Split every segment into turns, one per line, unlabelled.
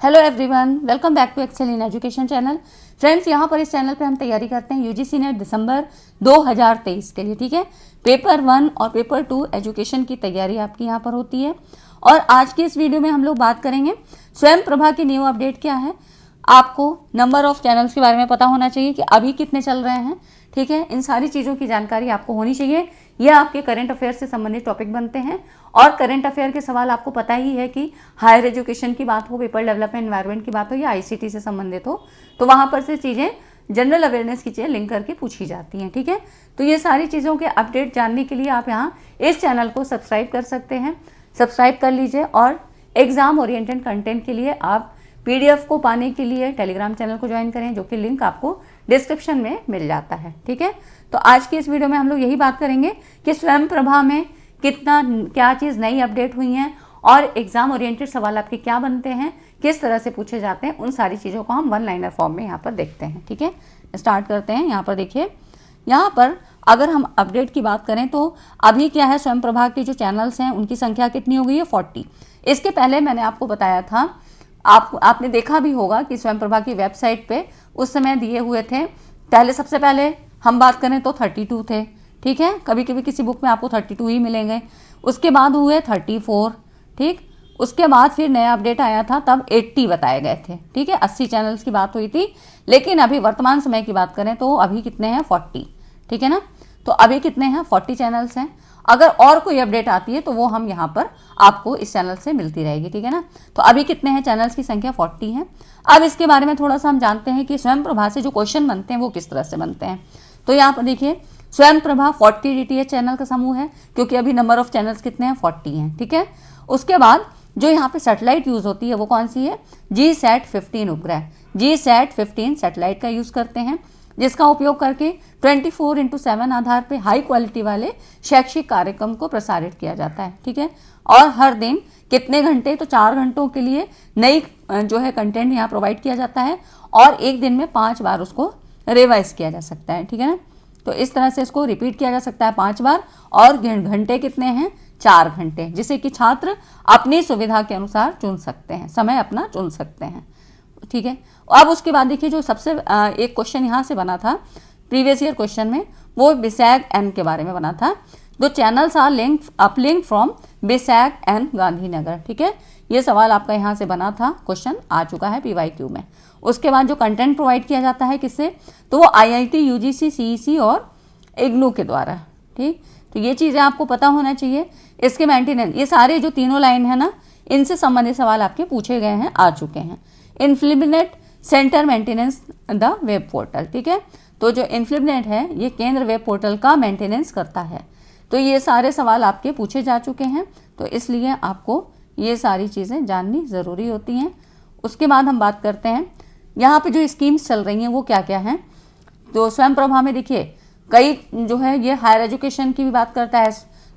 Hello everyone, welcome back to Excel in Education channel. Friends, यहाँ पर इस channel पे हम तैयारी करते हैं यूजीसी नेट दिसंबर 2023 के लिए। ठीक है, पेपर 1 और पेपर 2 एजुकेशन की तैयारी आपकी यहाँ पर होती है। और आज की इस वीडियो में हम लोग बात करेंगे स्वयं प्रभा की न्यू अपडेट क्या है। आपको नंबर ऑफ चैनल्स के बारे में पता होना चाहिए कि अभी कितने चल रहे हैं। ठीक है, इन सारी चीज़ों की जानकारी आपको होनी चाहिए। यह आपके करंट अफेयर से संबंधित टॉपिक बनते हैं और करंट अफेयर के सवाल आपको पता ही है कि हायर एजुकेशन की बात हो, पेपर डेवलपमेंट एनवायरनमेंट की बात हो या आईसीटी से संबंधित हो, तो वहाँ पर से चीज़ें जनरल अवेयरनेस की चीज़ें लिंक करके पूछी जाती हैं। ठीक है, तो ये सारी चीज़ों के अपडेट जानने के लिए आप यहाँ इस चैनल को सब्सक्राइब कर सकते हैं। सब्सक्राइब कर लीजिए और एग्जाम ओरिएंटेड कंटेंट के लिए आप पीडीएफ को पाने के लिए टेलीग्राम चैनल को ज्वाइन करें, जो कि लिंक आपको डिस्क्रिप्शन में मिल जाता है। ठीक है, तो आज की इस वीडियो में हम लोग यही बात करेंगे कि स्वयं प्रभा में क्या चीज़ नई अपडेट हुई हैं और एग्जाम ओरिएंटेड सवाल आपके क्या बनते हैं, किस तरह से पूछे जाते हैं, उन सारी चीज़ों को हम वन लाइनर फॉर्म में यहाँ पर देखते हैं। ठीक है, स्टार्ट करते हैं। यहाँ पर देखिए, यहाँ पर अगर हम अपडेट की बात करें तो अभी क्या है, स्वयं प्रभा के जो चैनल्स हैं उनकी संख्या कितनी हो गई है, 40। इसके पहले मैंने आपको बताया था, आपने देखा भी होगा कि स्वयं प्रभा की वेबसाइट पे उस समय दिए हुए थे। सबसे पहले हम बात करें तो 32 थे। ठीक है, कभी कभी किसी बुक में आपको 32 ही मिलेंगे। उसके बाद हुए 34। ठीक, उसके बाद फिर नया अपडेट आया था, तब 80 बताए गए थे। ठीक है, 80 चैनल्स की बात हुई थी। लेकिन अभी वर्तमान समय की बात करें तो अभी कितने हैं, 40। ठीक है ना, तो अभी कितने हैं, 40 चैनल्स हैं। अगर और कोई अपडेट आती है तो वो हम यहाँ पर आपको इस चैनल से मिलती रहेगी। ठीक है ना, तो अभी कितने हैं, चैनल्स की संख्या 40 है। अब इसके बारे में थोड़ा सा हम जानते हैं कि स्वयं प्रभा से जो क्वेश्चन बनते हैं वो किस तरह से बनते हैं। तो यहाँ पर देखिए, स्वयं प्रभा 40 डीटीएच चैनल का समूह है, क्योंकि अभी नंबर ऑफ चैनल्स कितने हैं, 40 हैं। ठीक है, उसके जो यहाँ पे सैटेलाइट यूज होती है वो कौन सी है, GSAT-15 उपग्रह। GSAT-15 सैटेलाइट का यूज करते हैं, जिसका उपयोग करके 24/7 आधार पे हाई क्वालिटी वाले शैक्षिक कार्यक्रम को प्रसारित किया जाता है। ठीक है, और हर दिन कितने घंटे, तो 4 घंटों के लिए नई जो है कंटेंट यहाँ प्रोवाइड किया जाता है और एक दिन में 5 बार उसको रिवाइज किया जा सकता है। ठीक है ना, तो इस तरह से इसको रिपीट किया जा सकता है 5 बार। और घंटे कितने हैं, 4 घंटे, जिसे कि छात्र अपनी सुविधा के अनुसार चुन सकते हैं, समय अपना चुन सकते हैं। ठीक है, अब उसके बाद देखिए, जो सबसे एक क्वेश्चन यहाँ से बना था प्रीवियस ईयर क्वेश्चन में, वो BSAG-N के बारे में बना था। दो channels are uplink from BSAG-N Gandhinagar. ठीक है, ये सवाल आपका यहाँ से बना था, क्वेश्चन आ चुका है PYQ में। उसके बाद जो कंटेंट प्रोवाइड किया जाता है किससे, तो वो IIT, UGC, CEC और IGNOU के द्वारा। ठीक, तो ये चीज़ें आपको पता होना चाहिए। इसके मेंटेनेंस, ये सारे जो तीनों लाइन है ना, इनसे संबंधित सवाल आपके पूछे गए हैं, आ चुके हैं। INFLIBNET centre maintenance the web portal. ठीक है, तो जो इन्फ्लिबिनेट है ये केंद्र वेब पोर्टल का मेंटेनेंस करता है। तो ये सारे सवाल आपके पूछे जा चुके हैं, तो इसलिए आपको ये सारी चीज़ें जाननी ज़रूरी होती हैं। उसके बाद हम बात करते हैं यहाँ पे जो स्कीम्स चल रही हैं वो क्या क्या हैं। तो स्वयं प्रभा में देखिए, कई जो है ये हायर एजुकेशन की भी बात करता है।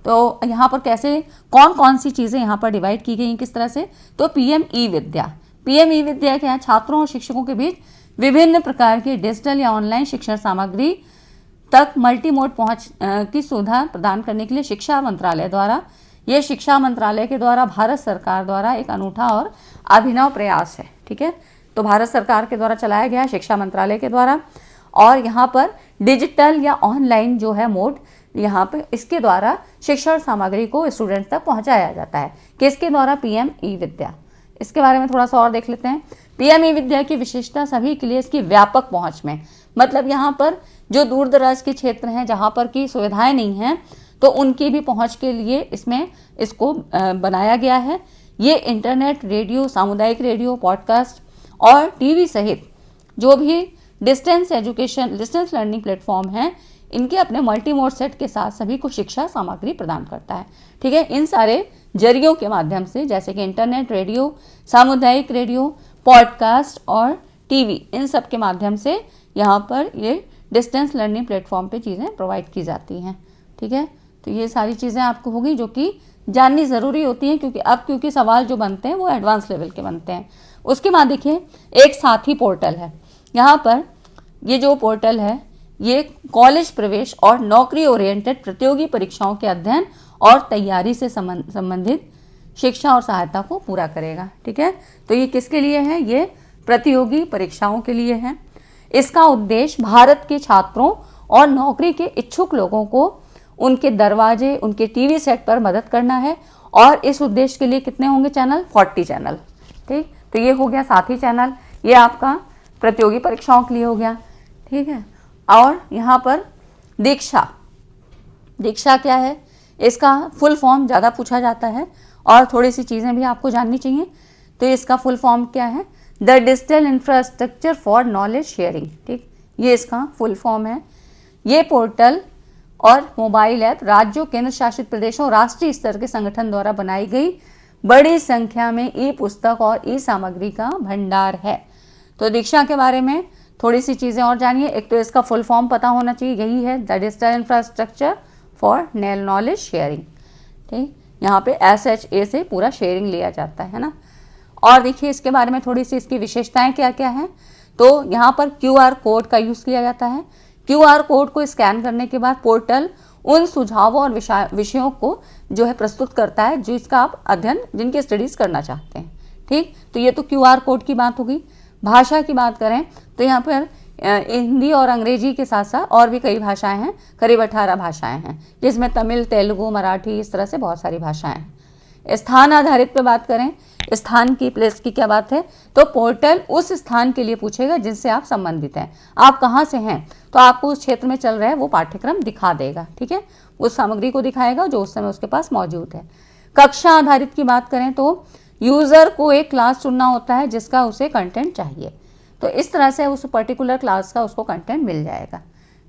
तो यहाँ पर कैसे कौन कौन सी चीज़ें यहाँ पर डिवाइड की गई हैं, किस तरह से, तो PM ई-विद्या। PM ई-विद्या क्या है, छात्रों और शिक्षकों के बीच विभिन्न प्रकार की डिजिटल या ऑनलाइन शिक्षण सामग्री तक मल्टी मोड पहुँच की सुविधा प्रदान करने के लिए शिक्षा मंत्रालय द्वारा, ये शिक्षा मंत्रालय के द्वारा भारत सरकार द्वारा एक अनूठा और अभिनव प्रयास है। ठीक है, तो भारत सरकार के द्वारा चलाया गया, शिक्षा मंत्रालय के द्वारा। और यहाँ पर डिजिटल या ऑनलाइन जो है मोड, यहाँ पे इसके द्वारा शिक्षण सामग्री को स्टूडेंट तक पहुँचाया जाता है। किसके द्वारा, PM ई-विद्या। इसके बारे में थोड़ा सा और देख लेते हैं। PM ई-विद्या की विशेषता सभी के लिए इसकी व्यापक पहुँच में, मतलब यहाँ पर जो दूर दराज के क्षेत्र हैं जहाँ पर की सुविधाएं नहीं हैं, तो उनकी भी पहुँच के लिए इसमें इसको बनाया गया है। ये इंटरनेट, रेडियो, सामुदायिक रेडियो, पॉडकास्ट और TV सहित जो भी डिस्टेंस लर्निंग प्लेटफॉर्म हैं, इनके अपने मल्टी मोड सेट के साथ सभी को शिक्षा सामग्री प्रदान करता है। ठीक है, इन सारे जरियों के माध्यम से, जैसे कि इंटरनेट, रेडियो, सामुदायिक रेडियो, पॉडकास्ट और TV, इन सब के माध्यम से यहाँ पर ये डिस्टेंस लर्निंग प्लेटफॉर्म पे चीज़ें प्रोवाइड की जाती हैं। ठीक है, तो ये सारी चीज़ें आपको होगी जो कि जाननी ज़रूरी होती हैं, क्योंकि सवाल जो बनते हैं वो एडवांस लेवल के बनते हैं। उसके बाद देखिए, एक साथी पोर्टल है। यहाँ पर ये जो पोर्टल है, ये कॉलेज प्रवेश और नौकरी ओरिएंटेड प्रतियोगी परीक्षाओं के अध्ययन और तैयारी से संबंधित शिक्षा और सहायता को पूरा करेगा। ठीक है, तो ये किसके लिए है? ये प्रतियोगी परीक्षाओं के लिए है। इसका उद्देश्य भारत के छात्रों और नौकरी के इच्छुक लोगों को उनके दरवाजे, उनके टीवी सेट पर मदद करना है। और इस उद्देश्य के लिए कितने होंगे चैनल? 40 चैनल। ठीक, तो ये हो गया साथी चैनल, ये आपका प्रतियोगी परीक्षाओं के लिए हो गया। ठीक है, और यहाँ पर दीक्षा, दीक्षा क्या है? इसका फुल फॉर्म ज़्यादा पूछा जाता है और थोड़ी सी चीज़ें भी आपको जाननी चाहिए। तो इसका फुल फॉर्म क्या है? The digital infrastructure for knowledge sharing. ठीक, ये इसका फुल फॉर्म है। ये पोर्टल और मोबाइल ऐप राज्यों, केंद्र शासित प्रदेशों, राष्ट्रीय स्तर के संगठन द्वारा बनाई गई बड़ी संख्या में ई पुस्तक और ई सामग्री का भंडार है। तो दीक्षा के बारे में थोड़ी सी चीज़ें और जानिए। एक तो इसका फुल फॉर्म पता होना चाहिए, यही है the digital infrastructure for knowledge sharing. ठीक, यहाँ पे SHA से पूरा शेयरिंग लिया जाता है ना। और देखिए इसके बारे में थोड़ी सी इसकी विशेषताएं क्या क्या हैं। तो यहाँ पर QR कोड का यूज़ किया जाता है। QR कोड को स्कैन करने के बाद पोर्टल उन सुझावों और विषयों को जो है प्रस्तुत करता है जिसका आप अध्ययन, जिनकी स्टडीज़ करना चाहते हैं। ठीक, तो ये तो QR कोड की बात होगी। भाषा की बात करें तो यहाँ पर हिंदी और अंग्रेजी के साथ साथ और भी कई भाषाएं हैं, करीब 18 भाषाएं हैं, जिसमें तमिल, तेलुगु, मराठी, इस तरह से बहुत सारी भाषाएं हैं। स्थान आधारित पे बात करें, स्थान की, प्लेस की क्या बात है? तो पोर्टल उस स्थान के लिए पूछेगा जिनसे आप संबंधित हैं। आप कहाँ से हैं तो आपको उस क्षेत्र में चल रहा है वो पाठ्यक्रम दिखा देगा। ठीक है, उस सामग्री को दिखाएगा जो उस समय उसके पास मौजूद है। कक्षा आधारित की बात करें तो यूज़र को एक क्लास चुनना होता है जिसका उसे कंटेंट चाहिए, तो इस तरह से उस पर्टिकुलर क्लास का उसको कंटेंट मिल जाएगा,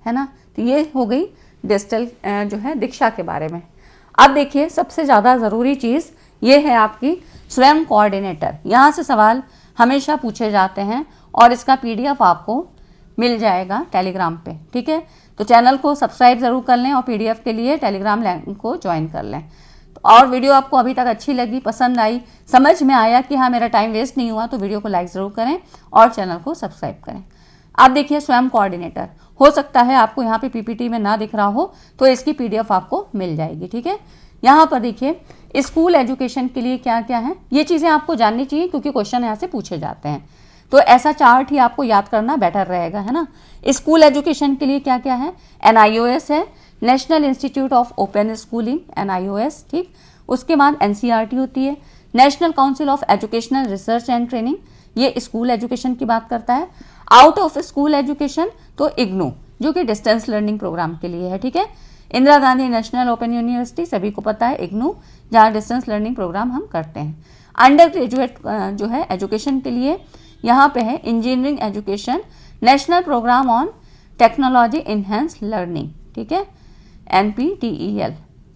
है ना। तो ये हो गई डिजिटल जो है दीक्षा के बारे में। अब देखिए सबसे ज़्यादा ज़रूरी चीज़ ये है आपकी स्वयं कोऑर्डिनेटर। यहाँ से सवाल हमेशा पूछे जाते हैं और इसका PDF आपको मिल जाएगा टेलीग्राम पे। ठीक है, तो चैनल को सब्सक्राइब ज़रूर कर लें और PDF के लिए टेलीग्राम लिंक को ज्वाइन कर लें। और वीडियो आपको अभी तक अच्छी लगी, पसंद आई, समझ में आया कि हाँ मेरा टाइम वेस्ट नहीं हुआ, तो वीडियो को लाइक ज़रूर करें और चैनल को सब्सक्राइब करें। आप देखिए स्वयं कोऑर्डिनेटर, हो सकता है आपको यहाँ पे PPT में ना दिख रहा हो तो इसकी PDF आपको मिल जाएगी। ठीक है, यहाँ पर देखिए स्कूल एजुकेशन के लिए क्या क्या है, ये चीज़ें आपको जाननी चाहिए क्योंकि क्वेश्चन यहाँ से पूछे जाते हैं। तो ऐसा चार्ट ही आपको याद करना बेटर रहेगा, है ना। स्कूल एजुकेशन के लिए क्या क्या है? NIOS है, national institute of open schooling, NIOS। ठीक, उसके बाद NCERT होती है, national council of educational research and training, ये स्कूल एजुकेशन की बात करता है। आउट ऑफ स्कूल एजुकेशन तो IGNOU जो कि डिस्टेंस लर्निंग प्रोग्राम के लिए है। ठीक है, Indira Gandhi national open university सभी को पता है, IGNOU, जहाँ डिस्टेंस लर्निंग प्रोग्राम हम करते हैं। अंडर ग्रेजुएट जो है एजुकेशन के लिए यहाँ पे है engineering education, national programme on technology enhance learning. ठीक है, NPTEL,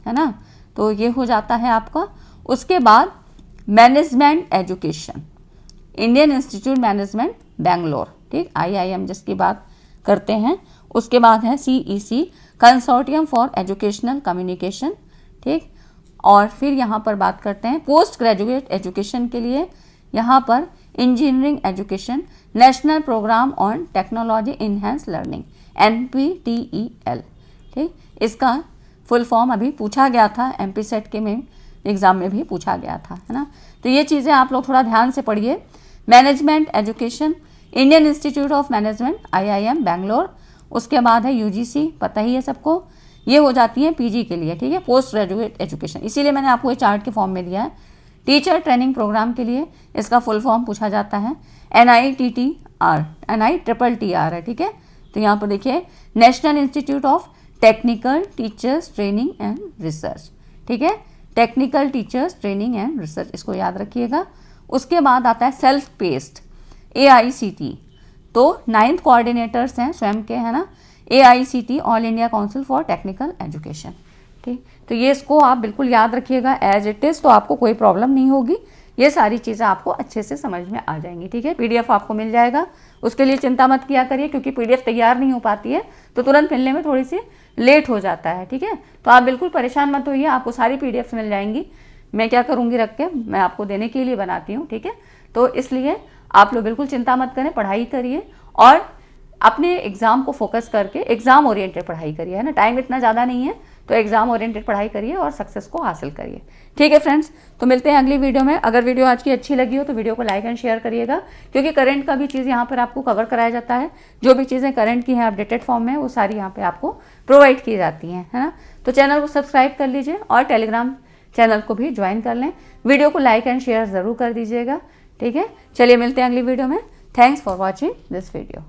है ना। तो ये हो जाता है आपका। उसके बाद management education, Indian institute management Bangalore, ठीक, IIM जिसकी बात करते हैं। उसके बाद है CEC, consortium for educational communication. ठीक, और फिर यहाँ पर बात करते हैं पोस्ट ग्रेजुएट एजुकेशन के लिए, यहाँ पर engineering education, national programme on technology enhance learning, NPTEL। ठीक, इसका फुल फॉर्म अभी पूछा गया था, MP सेट के में एग्ज़ाम में भी पूछा गया था, है ना। तो ये चीज़ें आप लोग थोड़ा ध्यान से पढ़िए। Management education, Indian institute of management, IIM Bangalore. उसके बाद है UGC, पता ही है सबको, ये हो जाती है PG के लिए। ठीक है, पोस्ट ग्रेजुएट एजुकेशन, इसीलिए मैंने आपको ये चार्ट के फॉर्म में दिया है। टीचर ट्रेनिंग प्रोग्राम के लिए इसका फुल फॉर्म पूछा जाता है, NITTR, NITTR है। ठीक है, तो यहाँ पर देखिए national institute of technical teachers training and research. ठीक है, technical teachers training and research, इसको याद रखिएगा। उसके बाद आता है सेल्फ पेस्ड, AICT, तो 9th कोऑर्डिनेटर्स हैं स्वयं के, है ना, AICT, all India council for technical education. ठीक, तो ये इसको आप बिल्कुल याद रखिएगा एज इट इज़, तो आपको कोई प्रॉब्लम नहीं होगी, ये सारी चीज़ें आपको अच्छे से समझ में आ जाएंगी। ठीक है, PDF आपको मिल जाएगा, उसके लिए चिंता मत किया करिए क्योंकि PDF तैयार नहीं हो पाती है तो तुरंत मिलने में थोड़ी सी लेट हो जाता है। ठीक है, तो आप बिल्कुल परेशान मत होइए, आपको सारी PDFs मिल जाएंगी। मैं क्या करूँगी रख के, मैं आपको देने के लिए बनाती हूँ। ठीक है, तो इसलिए आप लोग बिल्कुल चिंता मत करें, पढ़ाई करिए और अपने एग्ज़ाम को फोकस करके एग्ज़ाम ओरिएंटेड पढ़ाई करिए, है ना। टाइम इतना ज़्यादा नहीं है तो एग्जाम ओरिएंटेड पढ़ाई करिए और सक्सेस को हासिल करिए। ठीक है फ्रेंड्स, तो मिलते हैं अगली वीडियो में। अगर वीडियो आज की अच्छी लगी हो तो वीडियो को लाइक एंड शेयर करिएगा, क्योंकि करंट का भी चीज़ यहाँ पर आपको कवर कराया जाता है। जो भी चीज़ें करंट की हैं अपडेटेड फॉर्म में, वो सारी यहाँ पे आपको प्रोवाइड की जाती हैं, है ना। तो चैनल को सब्सक्राइब कर लीजिए और टेलीग्राम चैनल को भी ज्वाइन कर लें। वीडियो को लाइक एंड शेयर ज़रूर कर दीजिएगा। ठीक है, चलिए मिलते हैं अगली वीडियो में। Thanks for watching this video.